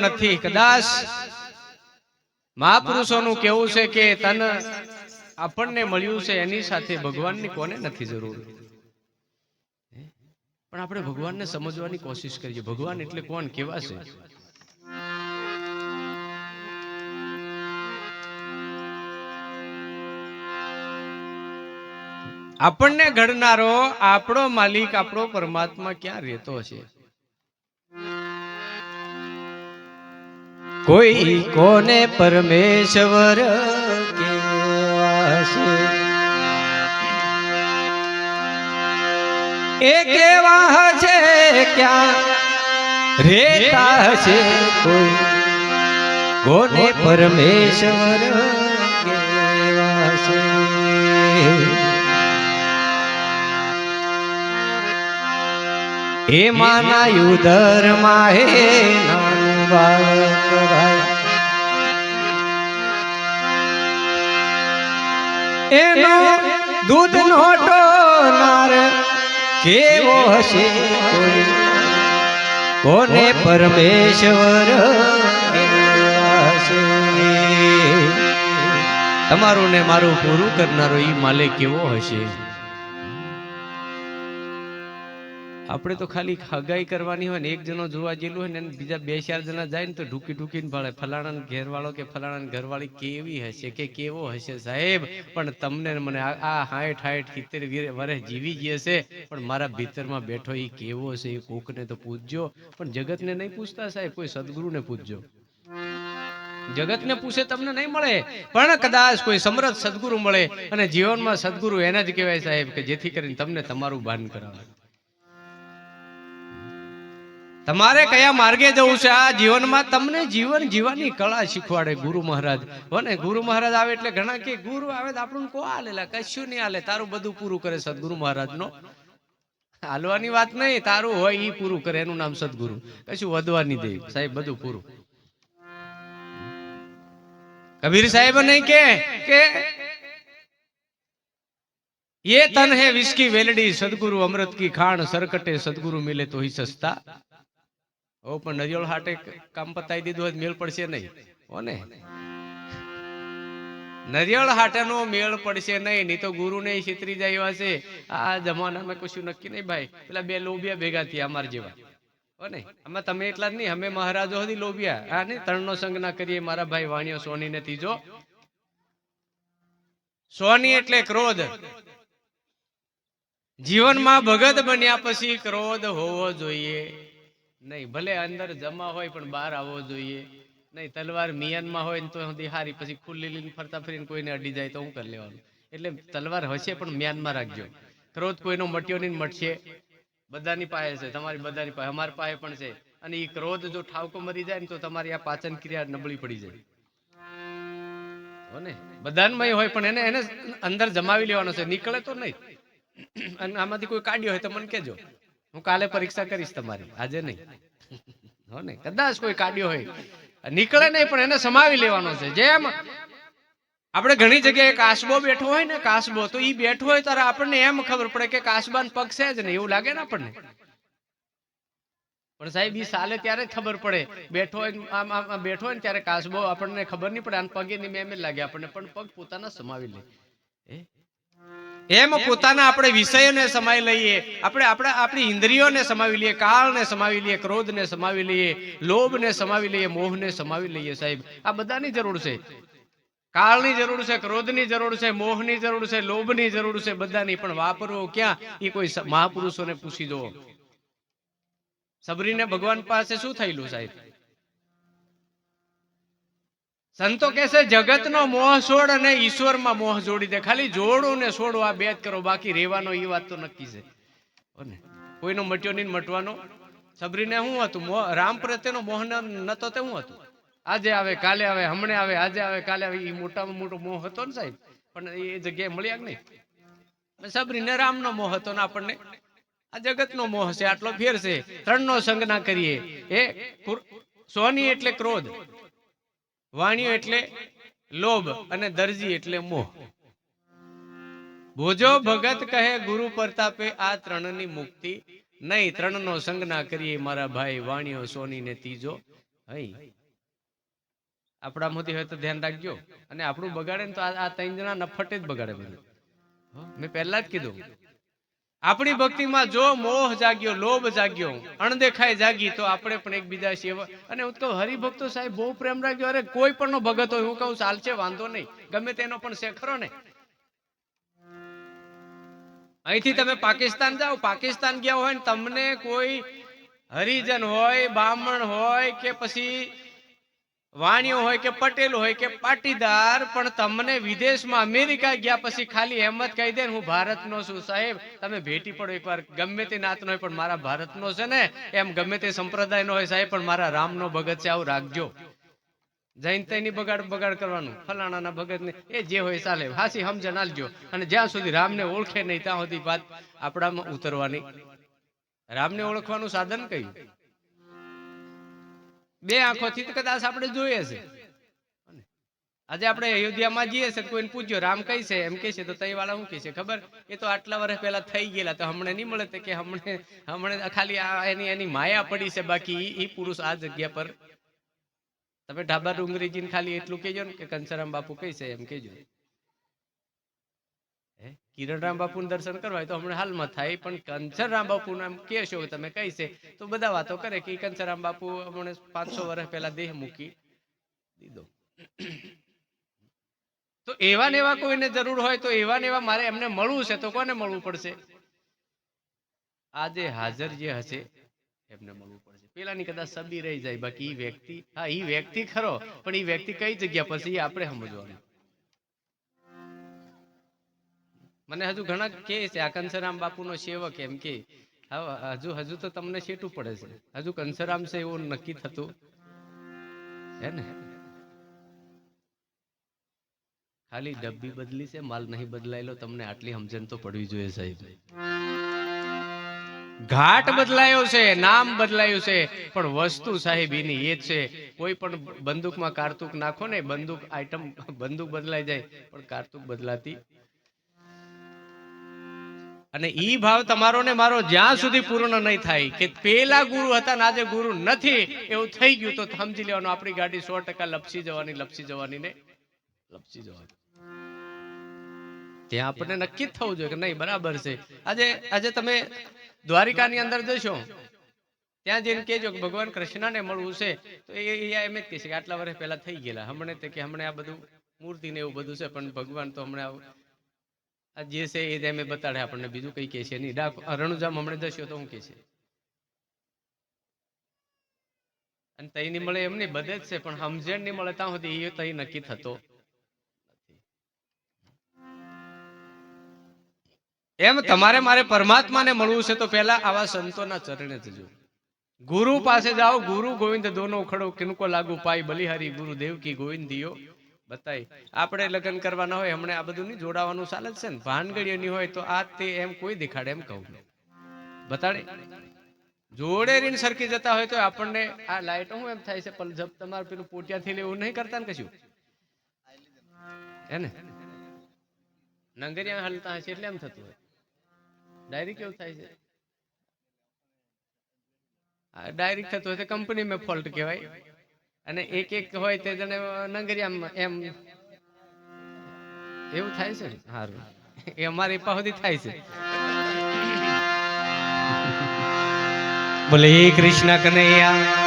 નથી. કદાચ મહાપુરુષોનું કેવું છે કે તન આપણને મળ્યું છે એની સાથે ભગવાનની કોને નથી જરૂર. પણ આપણે ભગવાનને સમજવાની કોશિશ કરીએ. ભગવાન એટલે કોણ, કેવા છે? આપણને ઘડનારો આપણો માલિક, આપણો પરમાત્મા ક્યાં રહેતો છે? કોઈ કોને પરમેશ્વર કેવા છે, એ કેવા છે ક્યાં રહેતા છે? કોઈ કોને પરમેશ્વર કેવા છે? એ માના ઉદર માં હે નાનું બાળક ભાઈ, એનો દૂધ નો ટોનાર કેવો હશે? કોને પરમેશ્વર કેવા છે? તમારું ને મારું પૂરું કરનારો ઈ માલિક કેવો હશે? આપણે તો ખાલી હગાઈ કરવાની હોય ને એક જણો જોવા જેલું હોય ને બીજા 2-4 જણા જાય ને તો ઢૂકી ઢૂકીને ભાળે ફલાણા ઘેરવાળો કે ફલાણા ઘરવાળી કેવી હશે કે કેવો હશે સાહેબ. પણ તમને મને આ 60-70 વર્ષ જીવી ગયે છે, પણ મારા ભીતરમાં બેઠો એ કેવો છે એ કોકને તો પૂછજો. પણ જગતને નહીં પૂછતા સાહેબ, કોઈ સદગુરુને પૂછજો. જગતને પૂછે તમને નહીં મળે, પણ કદાચ કોઈ સમર્થ સદગુરુ મળે, અને જીવનમાં સદગુરુ એને જ કહેવાય સાહેબ કે જેથી કરીને તમને તમારું ભાન કરાવે. તમારે કયા માર્ગે જવું છે આ જીવનમાં, તમને જીવન જીવવાની કળા શીખવાડે ગુરુ મહારાજ. ને ગુરુ મહારાજ આવે એટલે ઘણા કે ગુરુ આવે તો આપણને કો હાલેલા, કશું નહીં હાલે, તારું બધું પૂરું કરે સદગુરુ મહારાજ નો. હાલવાની વાત નહીં, તારું હોય ઈ પૂરું કરે, એનું નામ સદગુરુ. કશું વધવાની દે સાહેબ, બધું પૂરું. કબીર સાહેબ નહીં કે ये तन है विस्की वेलडी, सदगुरु अमृत की खान, सरकटे सदगुरु मिले तो ही सस्ता. ઓ પણ નરિયોળ હાટે કામ પતાવી દીધું હોય મેળ પડશે નહીં. હો ને, નરિયોળ હાટેનો મેળ પડશે નહીં, નહીં તો ગુરુ ને છેતરી જાય એવા છે. આ જમાનામાં કશું નક્કી નહીં ભાઈ. પેલા 2 લોભિયા ભેગા થયા અમાર જેવા. હો ને, આમાં તમે એટલા જ નહીં, અમે મહારાજો હતી લોભિયા. આ નહીં, તણનો સંગ ના કરીએ. મારા ભાઈ વાણિયો સોની ને ત્રીજો. સોની એટલે ક્રોધ. જીવનમાં ભગત બન્યા પછી ક્રોધ હોવો જોઈએ નહીં. ભલે અંદર જમા હોય પણ બહાર આવવો જોઈએ નહીં. તલવાર મિયાનમાં હોય ને તો હારી, પછી ખુલ્લી લઈને ફરતા ફરીને કોઈને અડી જાય તો હું કરી લેવાનું. એટલે તલવાર હશે પણ મ્યાનમાં રાખજો. ક્રોધ કોઈનો મટ્યો નહીં, મટશે. બધાની પાસે છે, તમારી બધાની પાસે, અમારી પાસે પણ છે. અને એ ક્રોધ જો ઠાવકો મરી જાય ને તો તમારી આ પાચન ક્રિયા નબળી પડી જાય. હો ને, બધામાં હોય પણ એને અંદર જમાવી લેવાનો છે, નીકળે તો નહીં. અને આમાંથી કોઈ કાઢ્યો હોય તો મને કહેજો, હું કાલે પરીક્ષા કરીશ તમારી, આજે નહીં. હો ને, કદાચ કોઈ કાઢ્યો હોય, નીકળે નહીં પણ એને સમાવી લેવાનો છે. જેમ આપણે ઘણી જગ્યાએ કાસબો બેઠો હોય ને, કાસબો તો ઈ બેઠો હોય ત્યારે આપણને એમ ખબર પડે કે કાસબાન પગ છે જ નહીં, એવું લાગે ને આપણને. પણ સાહેબ ઈ સાલે ત્યારે ખબર પડે. બેઠો હોય આમ બેઠો હોય ને ત્યારે કાસબો આપણને ખબર નહીં પડે, આમ પગે ની મેં લાગે આપણને, પણ પગ પોતાના સમાવી લે. એમ પોતાના આપણે વિષયોને સમાવી લઈએ, આપણી ઇન્દ્રિયોને સમાવી લઈએ, કાળને સમાવી લઈએ, ક્રોધને સમાવી લઈએ, લોભને સમાવી લઈએ, મોહને સમાવી લઈએ. સાહેબ આ બધાની જરૂર છે. કાળની જરૂર છે, ક્રોધની જરૂર છે, મોહની જરૂર છે, લોભની જરૂર છે, બધાની. પણ વાપરવો ક્યાં એ કોઈ મહાપુરુષોને પૂછી જુઓ. સબરીને ભગવાન પાસે શું થયેલું સાહેબ? સંતો કહે છે જગતનો મોહ છોડ અને ઈશ્વરમાં મોહ જોડી દે. ખાલી જોડું ને છોડું આ 2 જ કરો, બાકી રહેવાનો એ વાત તો નક્કી છે. કોઈનો મટ્યો નહીં, મટવાનો. સબરીને શું હતું? રામ પ્રત્યેનો મોહ નતો તે શું હતું? આજે આવે કાલે આવે, હમણે આવે, આજે આવે કાલે આવે, એ મોટામાં મોટો મોહ હતો ને સાહેબ. પણ એ જગ્યાએ મળ્યા નહીં. સબરીને રામનો મોહ હતો ને આપણને આ જગતનો મોહ છે. આટલો ફેર છે. 3નો સંગ ના કરીએ. એ સોની એટલે ક્રોધ, વાણિયો એટલે લોભ, અને દરજી એટલે મોહ. ભોજો ભગત કહે ગુરુ પ્રતાપે, આ 3ની મુક્તિ નહીં. 3નો સંગ ના કરીએ મારા ભાઈ, વાણિયો સોની ને ત્રીજો હઈ આપણા મોતી હોય તો ધ્યાન રાખજો. અને આપણું બગાડે ને તો આ 3 જણા નફટે જ બગાડે બધું. મેં પહેલા જ કીધું, આપણી ભક્તિમાં જો મોહ જાગ્યો, લોભ જાગ્યો, અણદેખાય જાગી, તો આપણે પણ એકબીજા સેવા. અને હું કહું હરિભક્તો સાહેબ બહુ પ્રેમ રાખ્યો. અરે કોઈ પણ નો ભગત હોય, હું કહું ચાલશે, વાંધો નહીં, ગમે તેનો પણ છે ખરો ને. અહીંથી તમે પાકિસ્તાન જાઓ, પાકિસ્તાન ગયા હોય ને તમને કોઈ હરિજન હોય, બ્રાહ્મણ હોય કે પછી વાણિયો હોય કે પટેલ હોય કે પાટીદાર, પણ તમને વિદેશમાં અમેરિકા ગયા પછી ખાલી એમ જ કહી દે ને હું ભારતનો છું. સાહેબ તમે ભેટી પડો એકવાર, ગમે તે નાતનો હોય પણ મારા ભારતનો છે ને, એમ ગમે તે સંપ્રદાયનો હોય સાહેબ પણ મારા રામનો ભગત છે, આવું રાખજો. જૈન તૈની બગાડ કરવાનું, ફલાણાના ભગત ને એ જે હોય ચાલે, હાસી સમજણ આલજો. અને જ્યાં સુધી રામને ઓળખે નહીં ત્યાં સુધી વાત આપણામાં ઉતરવાની. રામને ઓળખવાનું સાધન કયું? 2 આંખોથી કદાચ આપણે જોઈએ છે. આજે આપણે અયોધ્યામાં જઈએ છીએ, કોઈને પૂછ્યો રામ કઈ છે, એમ કે છે તો તઈ વાળા શું કે છે ખબર? એ તો આટલા વર્ષ પહેલા થઈ ગયેલા, તો હમણે નહીં મળે કે હમણે ખાલી એની માયા પડી છે, બાકી એ પુરુષ આ જગ્યા પર. તમે ઢાબા ડુંગરીજીને ખાલી એટલું કહેજો ને કે કંસરામ બાપુ કઈ છે, એમ કહેજો. કિરણરામ બાપુ નું દર્શન કરવા હોય તો હમણાં હાલમાં થાય, પણ કંસરામ બાપુ એમ કહેશો તમે કઈ છે તો બધા વાતો કરે કે કંસરામ બાપુ હમણાં 500 વર્ષ પહેલા દેહ મૂકી દીધો. તો એવા ને એવા કોઈને જરૂર હોય તો એવા ને એવા મારે એમને મળવું છે, તો કોને મળવું પડશે? આજે હાજર જે હશે એમને મળવું પડશે. પેલાની કદાચ સદી રહી જાય, બાકી એ વ્યક્તિ, હા એ વ્યક્તિ ખરો, પણ એ વ્યક્તિ કઈ જગ્યા પર છે એ આપણે સમજવાનું. મને હજુ ઘણા કે છે આ કંસરામ બાપુનો સેવક, એમ કે હજુ તો તમને શેટું પડે છે, હજુ કંસરામ છે એવું નક્કી થતું હે ને. ખાલી ડબ્બી બદલી છે, માલ નહીં બદલાયેલો. તમને આટલી સમજણ તો પડવી જોઈએ સાહેબ. ઘાટ બદલાયો છે, નામ બદલાયું છે, પણ વસ્તુ સાહેબ એની એ જ છે. કોઈ પણ બંદૂકમાં કારતુક નાખો ને, બંદૂક આઈટમ બંદૂક બદલાઈ જાય પણ કારતુક બદલાતી. અને ઈ ભાવ તમારો ને મારો જ્યાં સુધી પૂર્ણ નહીં થાય કે પેલા ગુરુ હતા ને આજે ગુરુ નથી એવું થઈ ગયું, તો સમજી લેવાનું આપણી ગાડી 100% લપસી જવાની ને લપસી જવાની. ત્યાં આપણને નક્કી થવું જોઈએ કે નહીં બરાબર છે. આજે તમે દ્વારિકાની અંદર જશો, ત્યાં જઈને કહેજો કે ભગવાન કૃષ્ણને મળવું છે, તો એ એમ જ કહેશે કે આટલા વર્ષ પહેલા થઈ ગયેલા, હમણે આ બધું મૂર્તિ ને એવું બધું છે, પણ ભગવાન તો હમણાં જે છે એ જ એમ બતાડે આપણને, બીજું કઈ કહે છે નહીં. રણુજામ હમણાં જશો તો શું કહે છે? અને તઈ નહીં મળે એમ નહીં, બધે જ છે, પણ સમજણ નહીં મળે ત્યાં સુધી એ તઈ નક્કી થતો નથી. એમ તમારે મારે પરમાત્માને મળવું છે તો પહેલા આવા સંતોના ચરણે જજો, ગુરુ પાસે જાઓ. ગુરુ ગોવિંદ દોનો ખડો કિनको લાગુ પાઈ, બલિહારી ગુરુ દેવ કી ગોવિંદ દિયો બતાય. આપણે લગ્ન કરવાના હોય હમણાં આ બધું નહીં જોડાવાનું ચાલે છે ને, ભાનગડીઓની હોય તો આ તે એમ કોઈ દેખાડે, એમ કહું બતાડે. જોડે રીને સરખી જતા હોય તો આપણને આ લાઈટો હું એમ થાય છે, પણ જબ તમારે પેલું પોટિયાથી લેવું નહીં કરતા ને કશું હે ને, નંગરિયા હલતા હશે એટલે એમ થતું હોય. ડાયરેક્ટ કેવું થાય છે, ડાયરેક્ટ થતું હોય તો કંપનીમાં ફોલ્ટ કહેવાય. અને એક હોય તે જણે નંગરિયા એમ એવું થાય છે ને. સારું, એ અમારી પાસેથી થાય છે. બોલે કૃષ્ણ કનૈયા